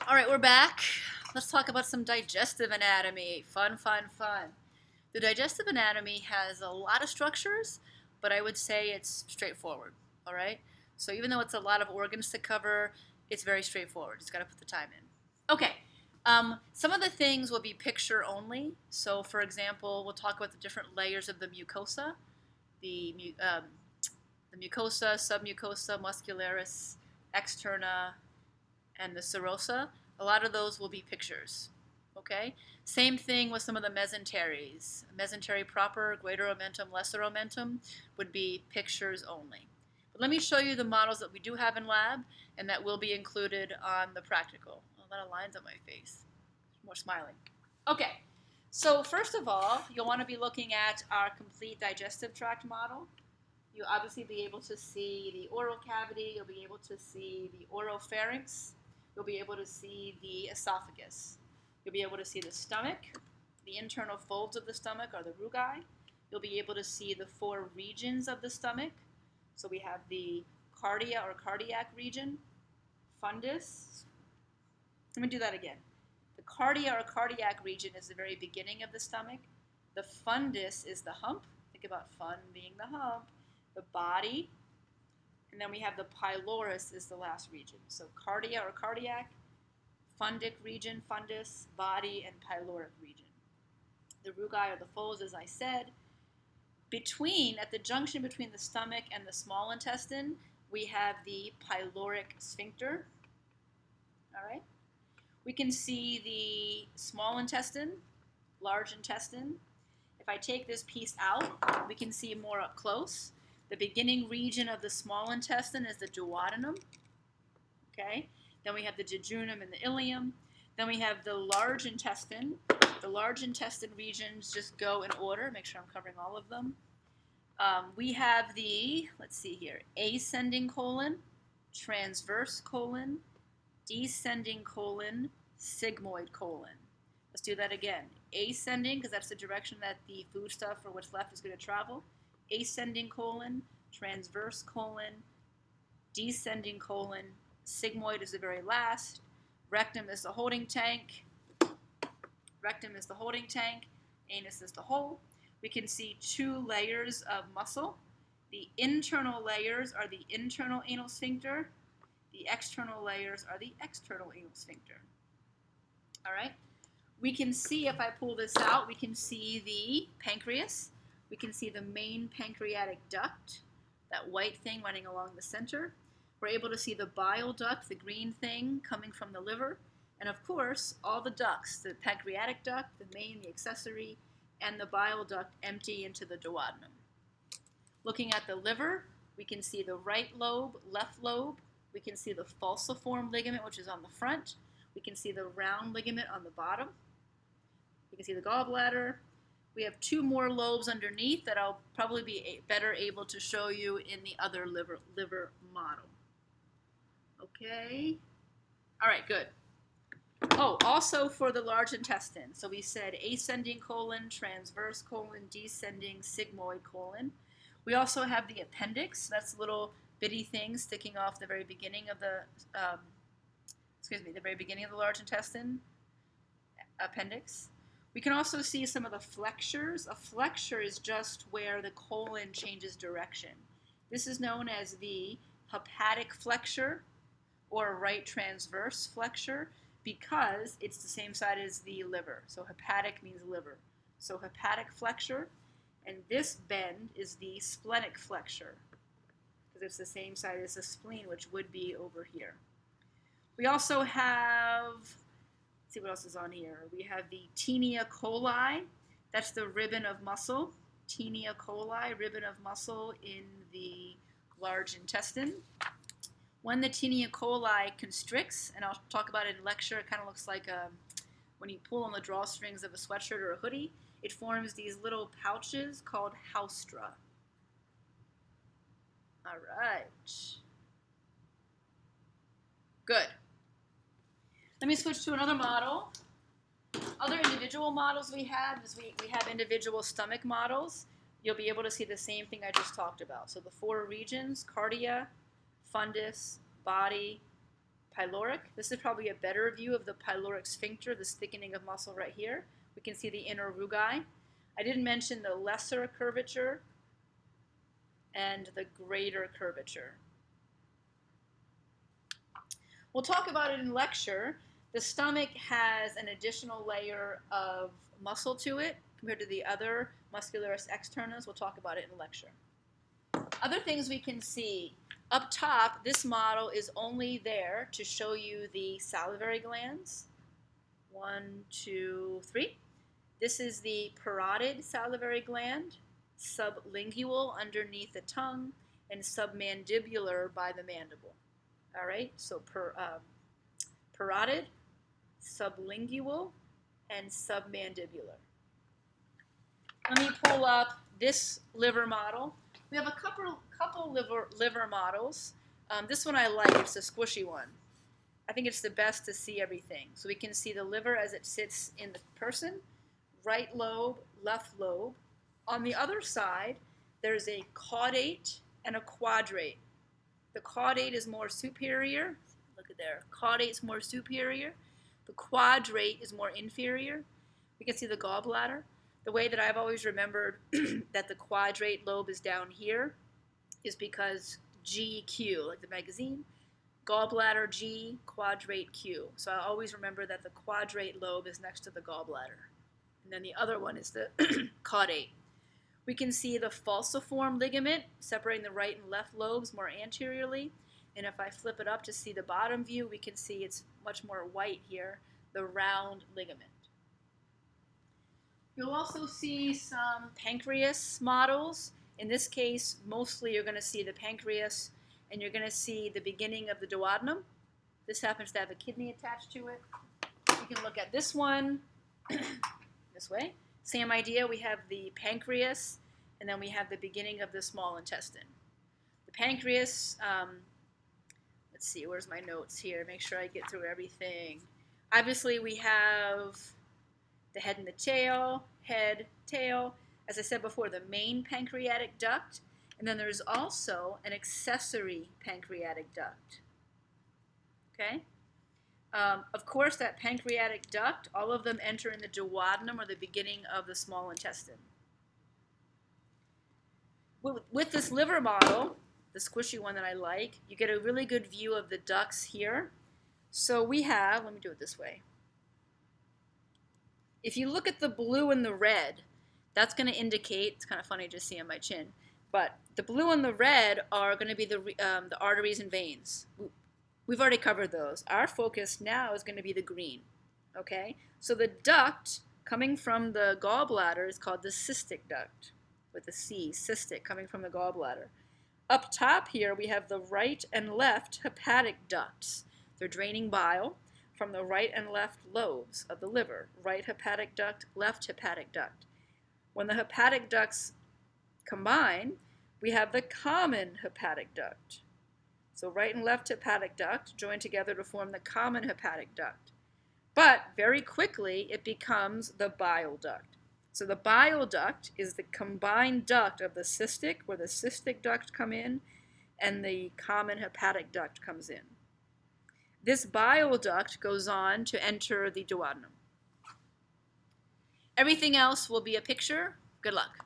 All right, we're back. Let's talk about some digestive anatomy. Fun, fun, fun. The digestive anatomy has a lot of structures, but I would say it's straightforward. All right? So even though it's a lot of organs to cover, it's very straightforward. Just got to put the time in. Okay. Some of the things will be picture only. So, for example, we'll talk about the different layers of the mucosa, the mucosa, submucosa, muscularis, externa, and the serosa. A lot of those will be pictures. Okay? Same thing with some of the mesenteries. Mesentery proper, greater omentum, lesser omentum would be pictures only. But let me show you the models that we do have in lab and that will be included on the practical. A lot of lines on my face. More smiling. Okay. So first of all, you'll want to be looking at our complete digestive tract model. You'll obviously be able to see the oral cavity. You'll be able to see the oropharynx. You'll be able to see the esophagus. You'll be able to see the stomach. The internal folds of the stomach are the rugae. You'll be able to see the four regions of the stomach. So we have the cardia or cardiac region, fundus. Let me do that again. The cardia or cardiac region is the very beginning of the stomach. The fundus is the hump. Think about fun being the hump. The body. And then we have the pylorus is the last region. So cardia or cardiac, fundic region, fundus, body, and pyloric region. The rugae are the folds, as I said. At the junction between the stomach and the small intestine, we have the pyloric sphincter. All right. We can see the small intestine, large intestine. If I take this piece out, we can see more up close. The beginning region of the small intestine is the duodenum. Okay. Then we have the jejunum and the ileum. Then we have the large intestine. The large intestine regions just go in order. Make sure I'm covering all of them. We have the, let's see here, ascending colon, transverse colon, descending colon, sigmoid colon. Let's do that again. Ascending, because that's the direction that the foodstuff or what's left is going to travel. Ascending colon, transverse colon, descending colon, sigmoid is the very last. Rectum is the holding tank. Rectum is the holding tank. Anus is the hole. We can see two layers of muscle. The internal layers are the internal anal sphincter. The external layers are the external anal sphincter. All right. We can see, if I pull this out, we can see the pancreas. We can see the main pancreatic duct, that white thing running along the center. We're able to see the bile duct, the green thing coming from the liver. And of course, all the ducts, the pancreatic duct, the main, the accessory, and the bile duct empty into the duodenum. Looking at the liver, we can see the right lobe, left lobe. We can see the falciform ligament, which is on the front. We can see the round ligament on the bottom. We can see the gallbladder. We have two more lobes underneath that I'll probably be better able to show you in the other liver model. Okay. All right, good. Oh, also for the large intestine. So we said ascending colon, transverse colon, descending sigmoid colon. We also have the appendix. That's little bitty things sticking off the very beginning of the, the very beginning of the large intestine, appendix. We can also see some of the flexures. A flexure is just where the colon changes direction. This is known as the hepatic flexure or right transverse flexure because it's the same side as the liver. So hepatic means liver. So hepatic flexure, and this bend is the splenic flexure because it's the same side as the spleen, which would be over here. We also have, let's see what else is on here. We have the tinea coli. That's the ribbon of muscle. Tinea coli, ribbon of muscle in the large intestine. When the tinea coli constricts, and I'll talk about it in lecture, it kind of looks like when you pull on the drawstrings of a sweatshirt or a hoodie, it forms these little pouches called haustra. All right. Good. Let me switch to another model. Other individual models we have is we have individual stomach models. You'll be able to see the same thing I just talked about. So the four regions, cardia, fundus, body, pyloric. This is probably a better view of the pyloric sphincter, this thickening of muscle right here. We can see the inner rugae. I didn't mention the lesser curvature and the greater curvature. We'll talk about it in lecture. The stomach has an additional layer of muscle to it compared to the other muscularis externos. We'll talk about it in lecture. Other things we can see. Up top, this model is only there to show you the salivary glands. 1, 2, 3. This is the parotid salivary gland, sublingual underneath the tongue, and submandibular by the mandible. All right, so parotid, sublingual, and submandibular. Let me pull up this liver model. We have a couple liver models. This one I like. It's a squishy one. I think it's the best to see everything. So we can see the liver as it sits in the person, right lobe, left lobe. On the other side, there's a caudate and a quadrate. The caudate is more superior. Look at there. Caudate is more superior. The quadrate is more inferior. We can see the gallbladder. The way that I've always remembered that the quadrate lobe is down here is because GQ, like the magazine, gallbladder G, quadrate Q. So I always remember that the quadrate lobe is next to the gallbladder. And then the other one is the caudate. We can see the falciform ligament separating the right and left lobes more anteriorly. And if I flip it up to see the bottom view, we can see it's much more white here, the round ligament. You'll also see some pancreas models. In this case, mostly you're going to see the pancreas, and you're going to see the beginning of the duodenum. This happens to have a kidney attached to it. You can look at this one this way. Same idea, we have the pancreas, and then we have the beginning of the small intestine. The pancreas, let's see, where's my notes here? Make sure I get through everything. Obviously, we have the head and the tail, head, tail. As I said before, the main pancreatic duct, and then there's also an accessory pancreatic duct. Okay? Of course, that pancreatic duct, all of them enter in the duodenum or the beginning of the small intestine. With this liver model, the squishy one that I like, you get a really good view of the ducts here. So we have, let me do it this way. If you look at the blue and the red, that's going to indicate, it's kind of funny to see on my chin, but the blue and the red are going to be the arteries and veins. We've already covered those. Our focus now is going to be the green, okay? So the duct coming from the gallbladder is called the cystic duct, with a C, cystic, coming from the gallbladder. Up top here, we have the right and left hepatic ducts. They're draining bile from the right and left lobes of the liver. Right hepatic duct, left hepatic duct. When the hepatic ducts combine, we have the common hepatic duct. So right and left hepatic duct join together to form the common hepatic duct. But very quickly, it becomes the bile duct. So the bile duct is the combined duct of the cystic, where the cystic duct come in, and the common hepatic duct comes in. This bile duct goes on to enter the duodenum. Everything else will be a picture. Good luck.